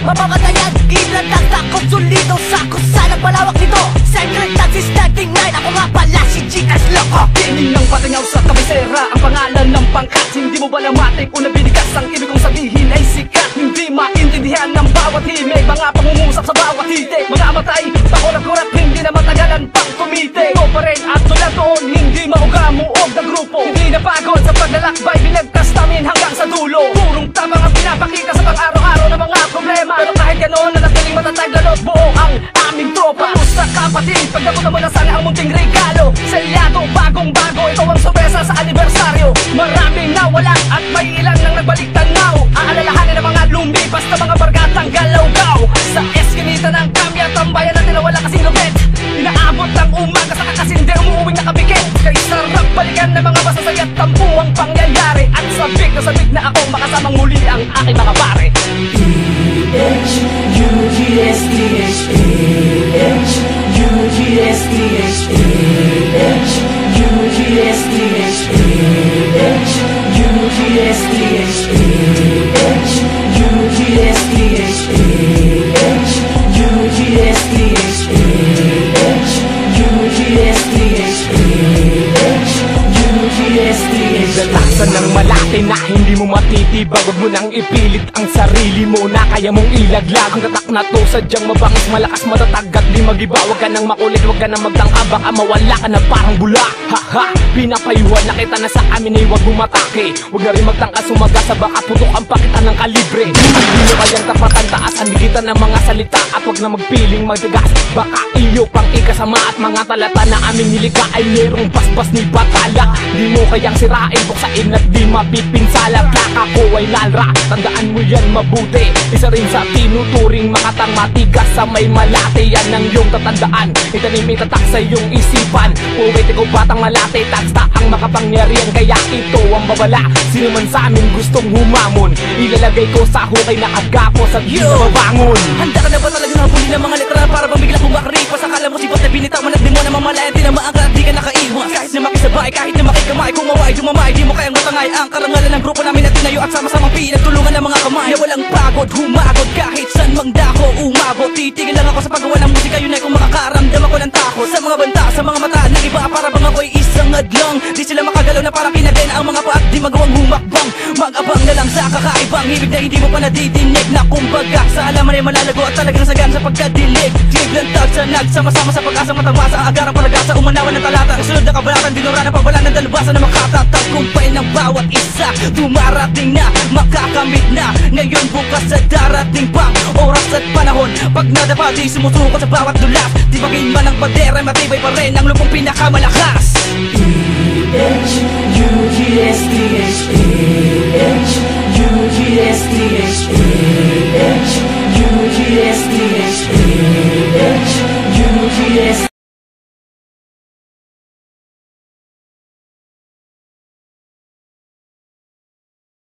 Mapapatayan, kiblan ng takot, sulido sa kusa nagpalawak nito. Secret Taxi Standing 9, ako nga pala si G.S. Loco. Piling ng patingaw sa kabisera ang pangalan ng pangkat. Hindi mo ba namatik o nabinigas ang ibig kong sabihin ay sikat? Hindi maintindihan ng bawat himig, mga pangungusap sa bawat hitik. Mga matay, pakulat-kulat, hindi na matagalan pang kumite. Ito pa rin at tulad doon, hindi maugamuog na grupo. Hindi na pagod sa paglalakbay, binagtas namin hanggang sa dulo. Purong tabang ang pinapakita sa pang-araw-araw na mga problema. Pero kahit ganoon, nanatiling matatag lalo't buo ang aming tropa. Kamusta kapatid, pagdaputan mo na sana ang munting regalo. Selyado, bagong-bago, ito ang sorpresa sa anibersaryo. Maraming nawala at may ilan nang nagbalik tanaw. Aalalahanin ang mga lumipas na mga bargatang galaw-gaw. Sa eskinita ng kamya, tambayan natin na wala kasing lupit. Inaabot ng umaga sa kakasinde, umuuwing nakabikit. Kay sarap balikan ng mga masasayat tampuang pangyayari. At sabik na akong makasamang muli ang aking mga pare. Laksan ng malaki na hindi mo matitibag. Huwag mo nang ipilit ang sarili mo na kaya mong ilaglag. Ang tatak na to sadyang mabangis, malakas, matatag at di magiba. Huwag ka nang makulit, huwag ka nang magtangka, baka mawala ka na parang bula. Haha, pinapayuhan na kita na sa amin ay huwag bumatake. Huwag na rin magtangka sumagasa, baka putok ang pakita ng kalibre. Hindi mo kayang tapatan, taasan kita ng mga salita. At huwag na magpiling magdagas, baka iyo pang ikasama. At mga talata na aming nilika ay merong basbas ni batala. Di mo kayang sirain, buksain at di mapipinsala. Plaka ko ay nalra, tandaan mo yan mabuti. Isa rin sa tinuturing makatang matigas sa may malate. Yan ang iyong tatandaan, itanim itatak sa iyong isipan. Poetiko batang malate, tagsta ang makapangyarihan. Kaya ito ang babala, sino man sa amin gustong humamon, ilalagay ko sa hukay na kagapo sa di na mabangon. Handa ka na ba talaga ng huli ng mga letra para bang biglang kumakripas? Akala mo sipat na binitaw man at di mo na mamalayan, di na maangkat, di ka nakaiwas. Kahit na makisabay, kahit na makikamay, kung maway, dumamay, di mo kayang matangay ang karangalan ng grupo namin na tinayo at sama-samang pinagtulungan ng mga kamay na walang pagod, humagod kahit san mang dako umabot. Titigil lang ako sa paggawa ng musika, yun ay kung makakaramdam ako ng takot sa mga banta, sa mga mata ng iba para bang ako'y isang adlang. Di sila makagalaw na parang kinadena ang mga paak, di magawang humakbang. Mag-abang na lang sa kakaibang hibig na hindi mo pa nadidinig. Na kumbaga sa alaman ay malalago at talagang sagan sa pagkadilig. Tiglantag sa nagsama-sama sa pag-asa, matamasa ang agarang palagasa, umanawan ng talata. Kasunod na kabalatan, dinura na pagwala ng dalubasa na makatatagumpay ng bawat isa. Dumarating na, makakamit na, ngayon bukas sa darating pang oras at panahon. Pag nadapa di sumusuko sa bawat dulas, tibagin man ang padera, matibay pa rin ang lupong pinakamalakas. UGSDH